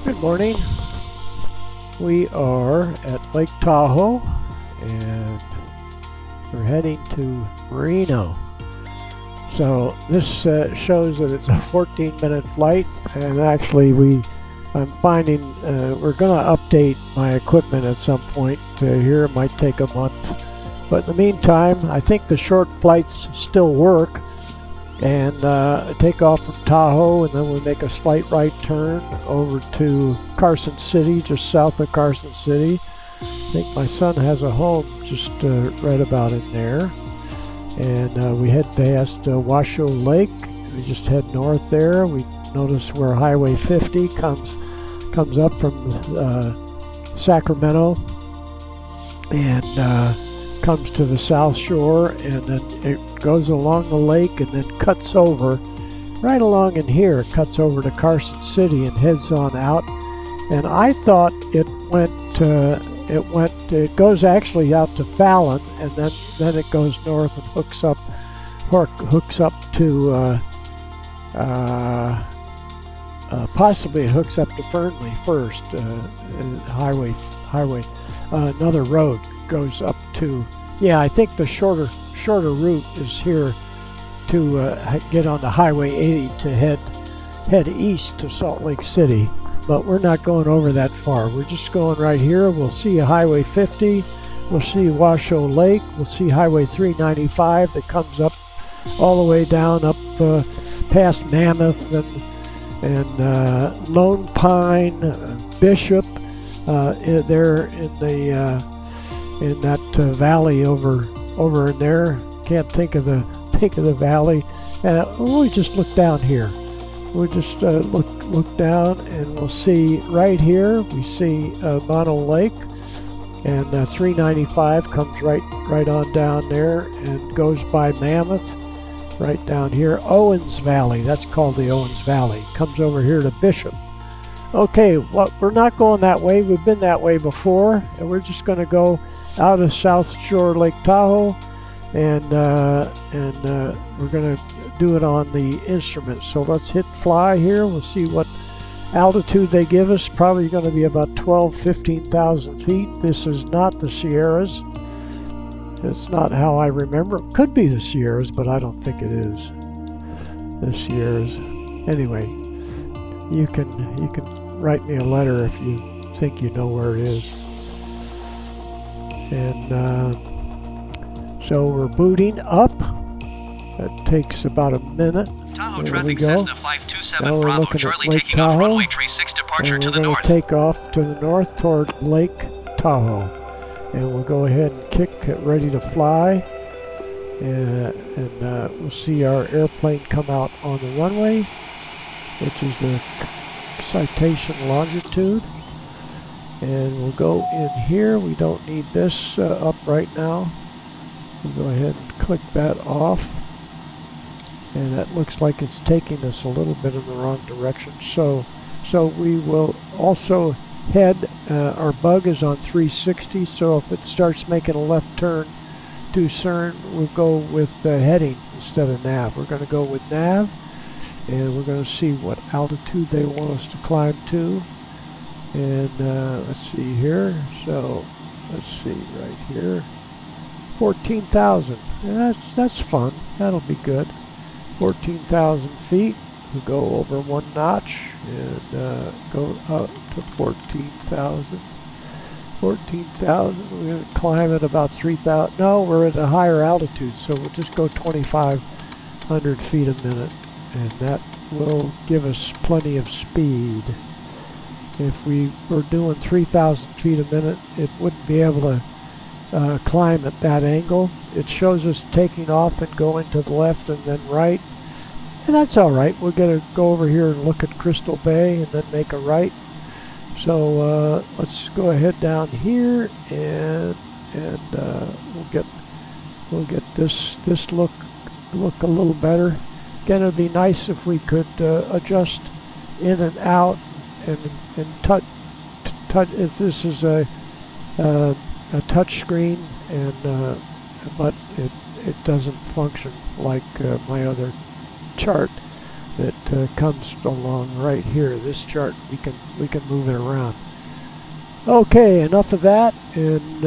Good morning. We are at Lake Tahoe and we're heading to Reno. So this shows that it's a 14-minute flight, and actually I'm finding we're going to update my equipment at some point here. It might take a month, but in the meantime I think the short flights still work, and take off from Tahoe, and then we make a slight right turn over to Carson City, just south of Carson City. I think my son has a home just right about in there, and we head past Washoe Lake. We just head north there. We notice where Highway 50 comes up from Sacramento and comes to the south shore, and then it goes along the lake and then cuts over right along in here. It cuts over to Carson City and heads on out. And I thought it goes actually out to Fallon, and then it goes north and hooks up to possibly it hooks up to Fernley first. Highway another road goes up to, I think the shorter route is here to get on the Highway 80 to head east to Salt Lake City. But we're not going over that far. We're just going right here. We'll see Highway 50. We'll see Washoe Lake. We'll see Highway 395 that comes up all the way down up past Mammoth and Lone Pine, Bishop, there in that valley over in there. Can't think of the valley. We just look down here. We'll just look down, and we'll see right here. We see Mono Lake, and 395 comes right on down there and goes by Mammoth. Right down here, Owens Valley. That's called the Owens Valley. Comes over here to Bishop. Okay, we're not going that way. We've been that way before, and we're just going to go out of South Shore Lake Tahoe, and we're going to do it on the instrument. So let's hit fly here. We'll see what altitude they give us. Probably going to be about 15,000 feet. This is not the Sierras. It's not how I remember. It could be the Sierras, but I don't think it is the Sierras. Anyway, you can write me a letter if you think you know where it is. And so we're booting up. It takes about a minute. Tahoe there we traffic go. Cessna 527 Now we're Bravo looking Charlie at Lake taking off Tahoe, runway 36 departure and to we're the going north. to take off to the north toward Lake Tahoe. And we'll go ahead and get ready to fly, and we'll see our airplane come out on the runway, which is the Citation Longitude. And we'll go in here. We don't need this up right now. We'll go ahead and click that off, and that looks like it's taking us a little bit in the wrong direction. So we will also head, our bug is on 360, so if it starts making a left turn to CERN, we'll go with heading instead of nav. We're going to go with nav, and we're going to see what altitude they want us to climb to. And let's see here. So let's see right here, 14,000. That's fun. That'll be good. 14,000 feet. We'll go over one notch and go up to 14,000. 14,000. We're going to climb at about 3,000. No, we're at a higher altitude, so we'll just go 2,500 feet a minute, and that will give us plenty of speed. If we were doing 3,000 feet a minute, it wouldn't be able to climb at that angle. It shows us taking off and going to the left and then right. And that's all right. We're going to go over here and look at Crystal Bay and then make a right. So let's go ahead down here, and we'll get this look a little better. Again, it'd be nice if we could adjust in and out and touch. This is a touch screen, and but it doesn't function like my other chart that comes along right here. This chart, we can move it around. Okay, enough of that, and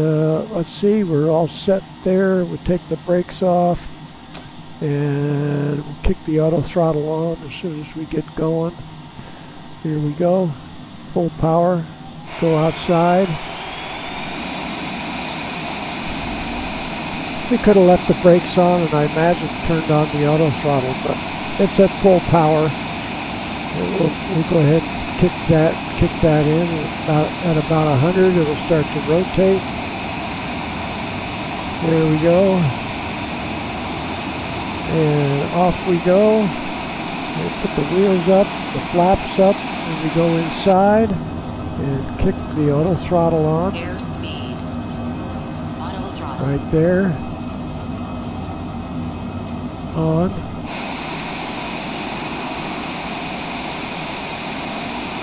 let's see, we're all set there. We'll take the brakes off, and we'll kick the auto throttle on as soon as we get going. Here we go, full power, go outside. We could have left the brakes on, and I imagine turned on the auto throttle, but it's at full power. We'll go ahead and kick that in at about 100. It'll start to rotate. There we go, and off we go. We'll put the wheels up, the flaps up, and we go inside and kick the auto throttle on. Airspeed. Auto throttle. Right there. On.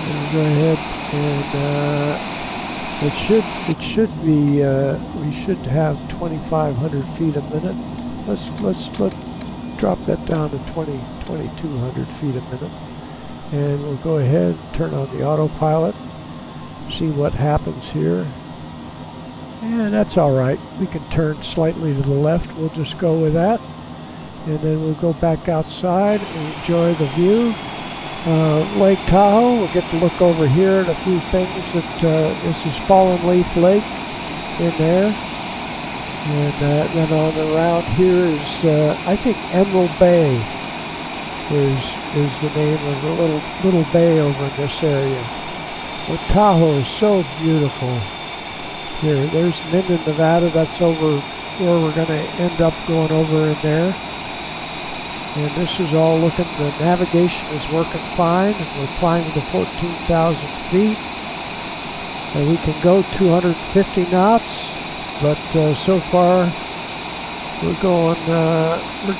And go ahead and it should be we should have 2,500 feet a minute. Let's drop that down to 2,200 feet a minute, and we'll go ahead and turn on the autopilot, see what happens here. And that's all right. We can turn slightly to the left. We'll just go with that. And then we'll go back outside and enjoy the view. Lake Tahoe, we'll get to look over here at a few things. This is Fallen Leaf Lake in there. And then on around here is, I think Emerald Bay is the name of the little bay over in this area. But Tahoe is so beautiful. Here, there's Minden, Nevada. That's over where we're going to end up going over in there. And this is all looking, the navigation is working fine, and we're climbing to 14,000 feet. And we can go 250 knots, but so far we're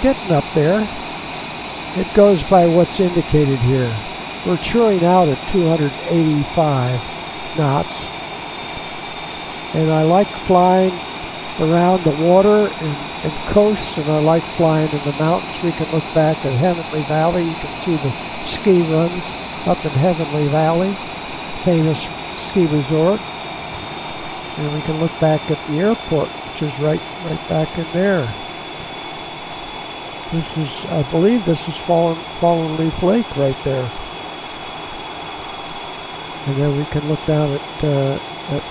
getting up there. It goes by what's indicated here. We're chewing out at 285 knots. And I like flying around the water and coasts, and I like flying in the mountains. We can look back at Heavenly Valley. You can see the ski runs up in Heavenly Valley, famous ski resort. And we can look back at the airport, which is right back in there. This is, I believe this is Fallen Leaf Lake right there. And then we can look down at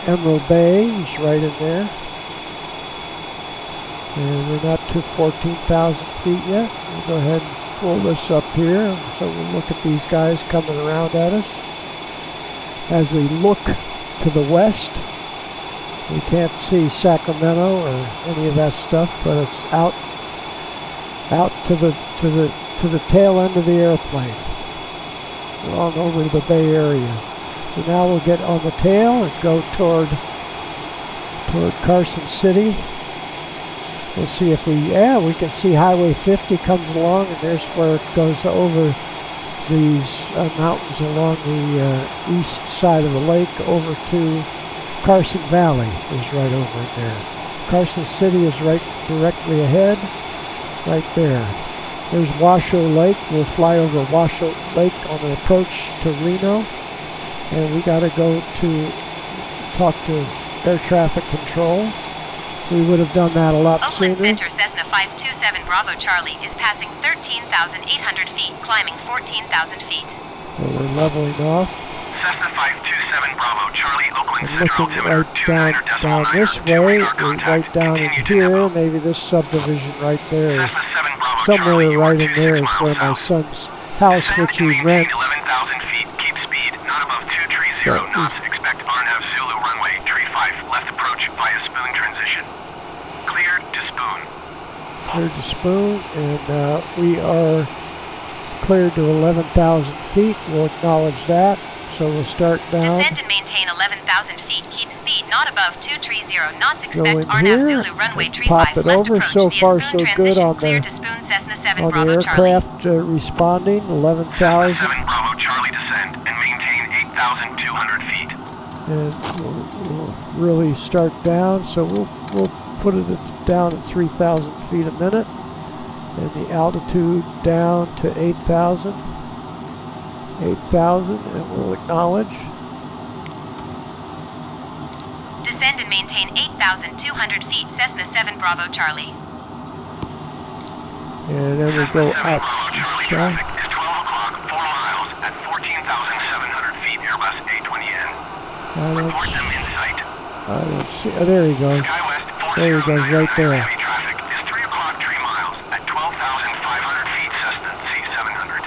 Emerald Bay, is right in there. And we're not to 14,000 feet yet. We'll go ahead and pull this up here, so we'll look at these guys coming around at us. As we look to the west, we can't see Sacramento or any of that stuff, but it's out to the tail end of the airplane, along over to the Bay Area. So now we'll get on the tail and go toward Carson City. We'll see if we can see Highway 50 comes along, and there's where it goes over these mountains along the east side of the lake over to Carson Valley is right over there. Carson City is right directly ahead, right there. There's Washoe Lake. We'll fly over Washoe Lake on the approach to Reno, and we got to go to talk to air traffic control. We would have done that a lot sooner. Oakland Center, Cessna 527 Bravo Charlie is passing 13,800 feet, climbing 14,000 feet. So we're leveling off. Cessna 527 Bravo Charlie, Oakland And Center looking altimeter right down this way, right down in here, maybe this subdivision right there is somewhere right in there is where my son's house, which he rents. 11,000 feet, keep speed, not above 230 knots. Expect RNAV Zulu runway, tree 5, left approach via spoon transition. Cleared to spoon. Cleared to spoon, and we are cleared to 11,000 feet. We'll acknowledge that. So we'll start down. Descend and maintain 11,000 feet. Keep speed not above 230 knots. Go Expect in RNAV here, Zulu runway tree pop 5 it left over. approach So via far, spoon so good transition. on Clear the to spoon Cessna 7 on the Bravo Charlie. aircraft responding. 11,000. 7 Bravo Charlie descend and maintain 8,200 feet. And we'll really start down. So we'll put it down at 3,000 feet a minute, and the altitude down to 8,000. 8,000, and we'll acknowledge. Descend and maintain 8,200 feet, Cessna 7 Bravo Charlie. And then we go up. Traffic is 12 o'clock, 4 miles at 14,700 feet, Airbus A20N. Report them in sight. I don't see. Oh, there he goes. SkyWest There he goes, right there. Heavy traffic is 3 o'clock, 3 miles at 12,500 feet, Cessna C700.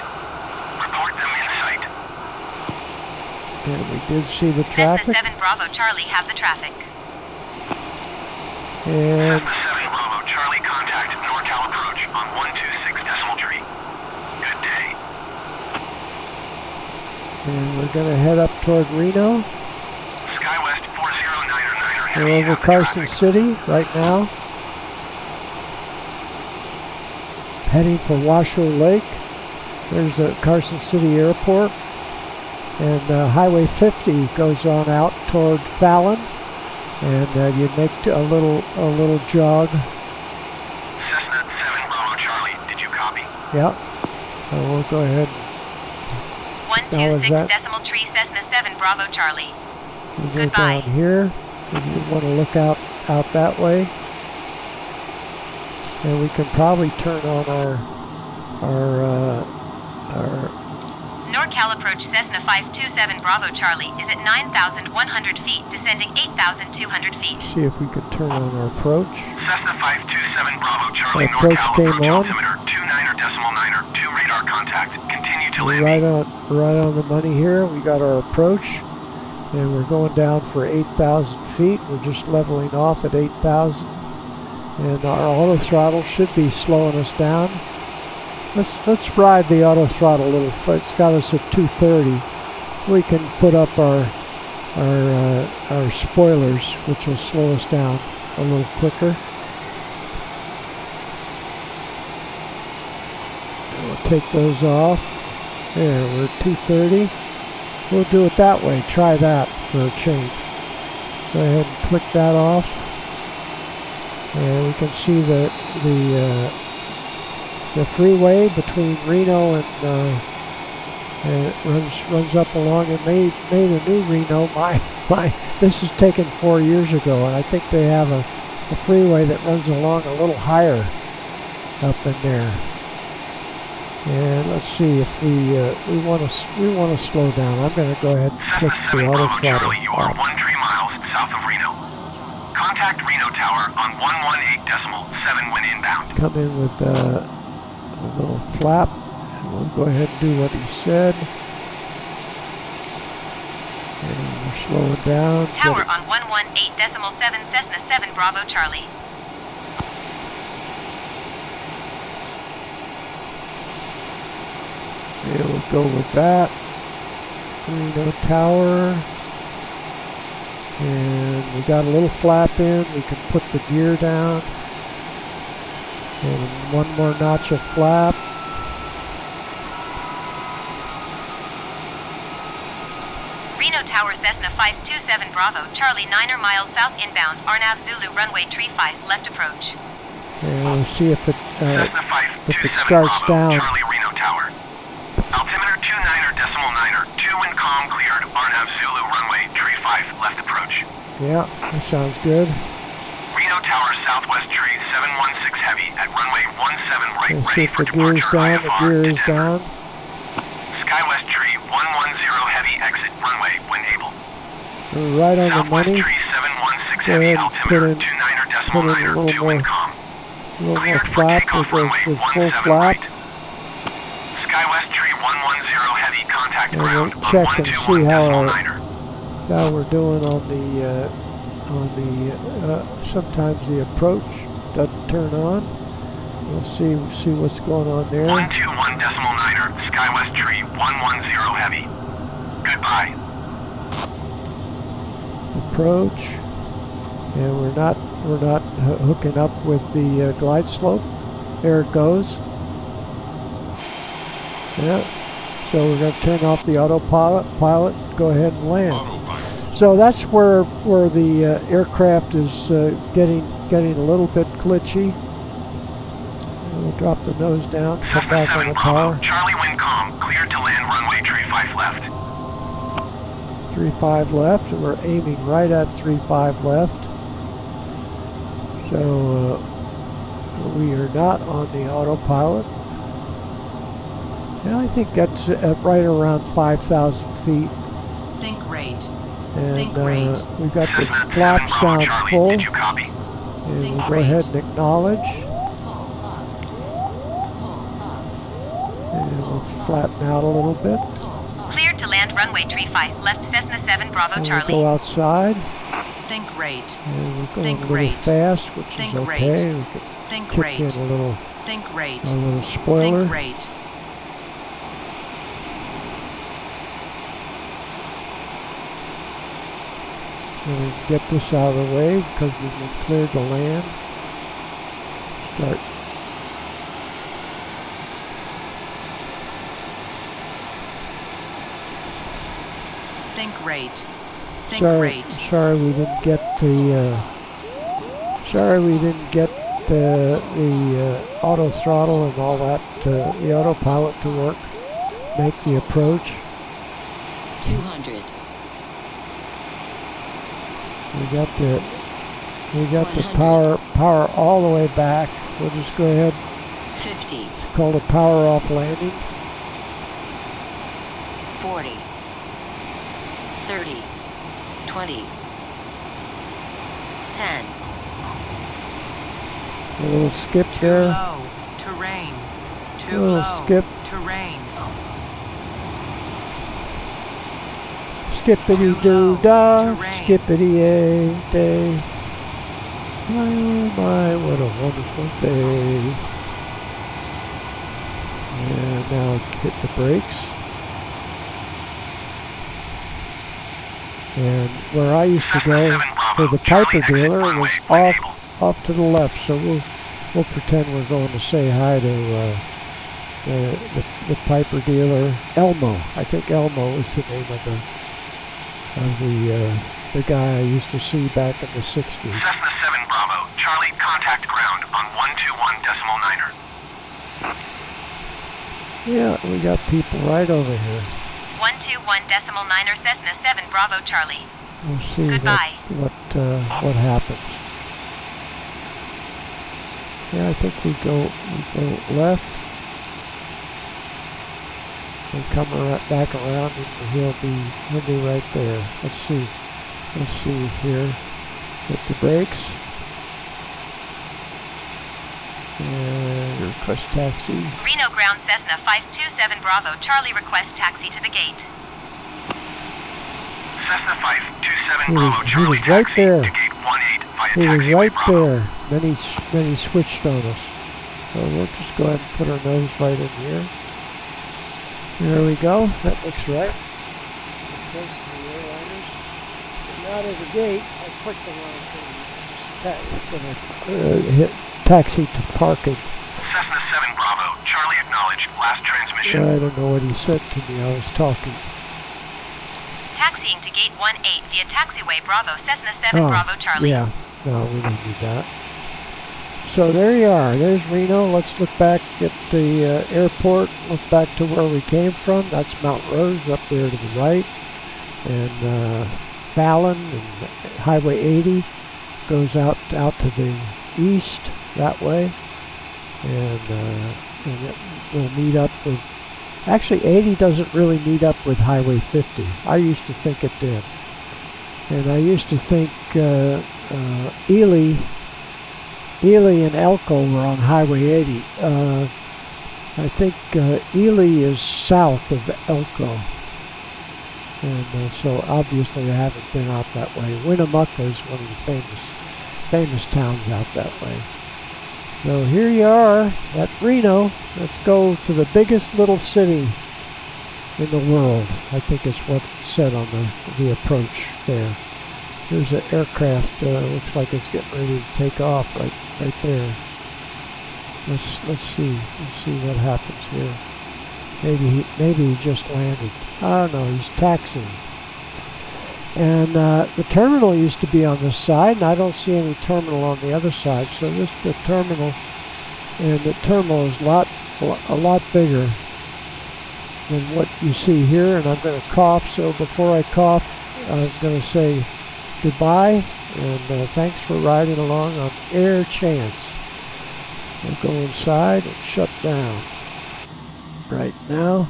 Report them in sight. And we did see the Cessna traffic. 7 Bravo Charlie have the traffic. And Cessna 7 Bravo Charlie, contact NorCal approach on 126 decimal tree. Good day. And we're going to head up toward Reno. SkyWest 4099er Heavy. We're over have the Carson traffic. City right now. Heading for Washoe Lake. There's the Carson City Airport. And Highway 50 goes on out toward Fallon. And you make a little jog. Cessna 7 Bravo Charlie, did you copy? Yeah. So we'll go ahead. Now is 126 that- decimal tree, Cessna 7 Bravo Charlie. We go Goodbye. down here. If you want to look out that way. And we can probably turn on our NorCal approach Cessna 527 Bravo Charlie is at 9,100 feet, descending 8,200 feet. see if we can turn on our approach. Cessna 527 Bravo Charlie, Approach NorCal came approach on. altimeter 29er decimal 9er, 2 radar contact. Continue to We're landing. right on the money here. We got our approach, and we're going down for 8,000 feet. We're just leveling off at 8,000, and our auto throttle should be slowing us down. Let's ride the auto throttle a little. It's got us at 230. We can put up our spoilers, which will slow us down a little quicker. And we'll take those off. There, we're at 230. We'll do it that way. Try that for a change. Go ahead and click that off. And we can see the freeway between Reno and it runs up along and made a new Reno. This is taken 4 years ago, and I think they have a freeway that runs along a little higher up in there. And let's see if we want to slow down. I'm going to go ahead and click Cessna the 7 auto Bravo throttle Charlie, you are off. 13 miles south of Reno. Contact Reno Tower on 118 decimal 7 when inbound. Come in with a little flap, and we'll go ahead and do what he said. And we're slowing down. Tower on 118 decimal 7 Cessna 7 Bravo Charlie. Yeah, we'll go with that. Reno Tower. And we got a little flap in. We can put the gear down. And one more notch of flap. Reno Tower Cessna 527 Bravo Charlie 9er miles south inbound, Arnav Zulu runway tree 5 left approach. And we'll see if it Cessna if it 527 starts Bravo down. Charlie Reno Tower. Altimeter 29er decimal 9er, 2 when calm cleared, Arnav Zulu runway tree 5 left approach. Yeah, that sounds good. Reno Tower southwest tree 716 heavy at runway 17 right, Let's see ready if for the gear is departure down. The IFR gear to is Denver. down. Skywest tree 110 heavy exit runway when able. We're right on the Southwest money. tree 716 Go heavy ahead and put altimeter in 29er put decimal in a 9er, little 2 when more- calm. A little more Cleared for flap. takeoff We'll go runway with full 17 flap. right. Skywest tree 110 heavy contact And ground we'll on check and 121 see decimal how 9er. we're doing on the sometimes the approach doesn't turn on. We'll see what's going on there. 121 decimal 9er, Skywest tree 110 heavy. Goodbye. Approach, and we're not hooking up with the glide slope. There it goes. Yeah. So we're going to turn off the autopilot. Go ahead and land. So that's where the aircraft is getting a little bit glitchy. We'll We'll drop the nose down, come Cessna back on 7 the Bravo, power. Charlie wind calm, cleared to land runway 35 left. 35 left, and we're aiming right at 35 left. So we are not on the autopilot. And I think that's at right around 5,000 feet. Sync rate. And Sync rate. we've got the Cessna 7 flaps Bravo, down Charlie, full. did you copy? And Sync we'll go rate. ahead and acknowledge. And we'll flatten out a little bit. Cleared to land runway 35 left Cessna 7 Bravo And we'll Charlie. go outside. Sync rate. And we're going Sync a little rate. fast, which Sync is okay. rate. We can Sync kick rate. in a little Sync rate. spoiler. Sync rate. And we can get this out of the way because we've been cleared to land. Start. Sync rate. Sync Sorry, rate. sorry we didn't get the. Sorry we didn't get the auto throttle and all that. The autopilot to work. Make the approach. 200, We got the 100. power all the way back. We'll just go ahead. 50, It's called a power off landing. 40, 30, 20, 10, A little skip Too there. low. Terrain. Too Little low. skip. Terrain. Skippity doo dah, Terrain. skippity a day. My, what a wonderful day. And now hit the brakes. And where I used to go for the Piper dealer was off to the left, so we'll pretend we're going to say hi to the Piper dealer, Elmo. I think Elmo is the name of the guy I used to see back in the 60s. Cessna 7 Bravo, Charlie, contact ground on 121.9er. Yeah, we got people right over here. 121.9er Cessna 7 Bravo Charlie. We'll see Goodbye. what happens. Yeah, I think we go left and come back around, and he'll be right there. Let's see here. Hit the brakes. And request taxi. Reno ground Cessna 527 Bravo Charlie request taxi to the gate. Cessna 527 He Bravo, was Charlie, right taxi there. to gate 18 via He was taxiway right Bravo. there. Then he switched on us. So we'll just go ahead and put our nose right in here. There we go. That looks right. We're close to the airliners. And out of the gate, I clicked the wrong thing. Just hit taxi to parking. Cessna 7 Bravo, Charlie acknowledged, last transmission. I don't know what he said to me. I was talking. Taxiing to gate 18 via taxiway Bravo Cessna 7 Bravo Charlie. Yeah. No, we don't need that. So there you are. There's Reno. Let's look back at the airport. Look back to where we came from. That's Mount Rose up there to the right. And Fallon and Highway 80 goes out to the east that way. And we'll meet up with... Actually, 80 doesn't really meet up with Highway 50. I used to think it did. And I used to think Ely and Elko were on Highway 80. I think Ely is south of Elko. And so obviously I haven't been out that way. Winnemucca is one of the famous towns out that way. So here you are at Reno. Let's go to the biggest little city in the world. I think it's what it said on the approach there. There's an aircraft. Looks like it's getting ready to take off right there. Let's see. Let's see what happens here. Maybe he just landed. I don't know. He's taxiing. And the terminal used to be on this side, and I don't see any terminal on the other side. So the terminal And the terminal is a lot bigger than what you see here. And I'm going to cough, so before I cough, I'm going to say goodbye, and thanks for riding along on Air Chance. We'll go inside and shut down right now.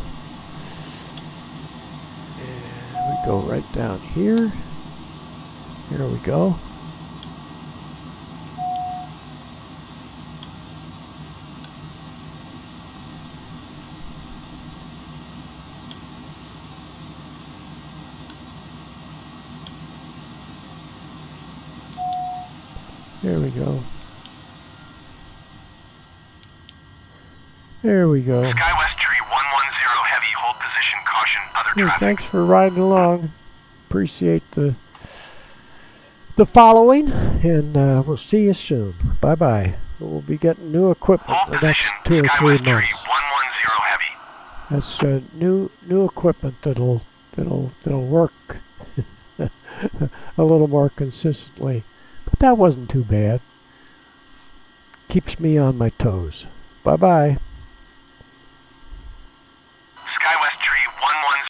And we go right down here. Here we go. There we go. There we go. Skywest Tree 110 heavy, hold position, caution, other Hey, traffic. thanks for riding along. Appreciate the following, and we'll see you soon. Bye bye. We'll be getting new equipment Hold the next position, 2 or 3 Skywest Tree months. 110 heavy. That's new equipment that'll work a little more consistently. But that wasn't too bad. Keeps me on my toes. Bye bye.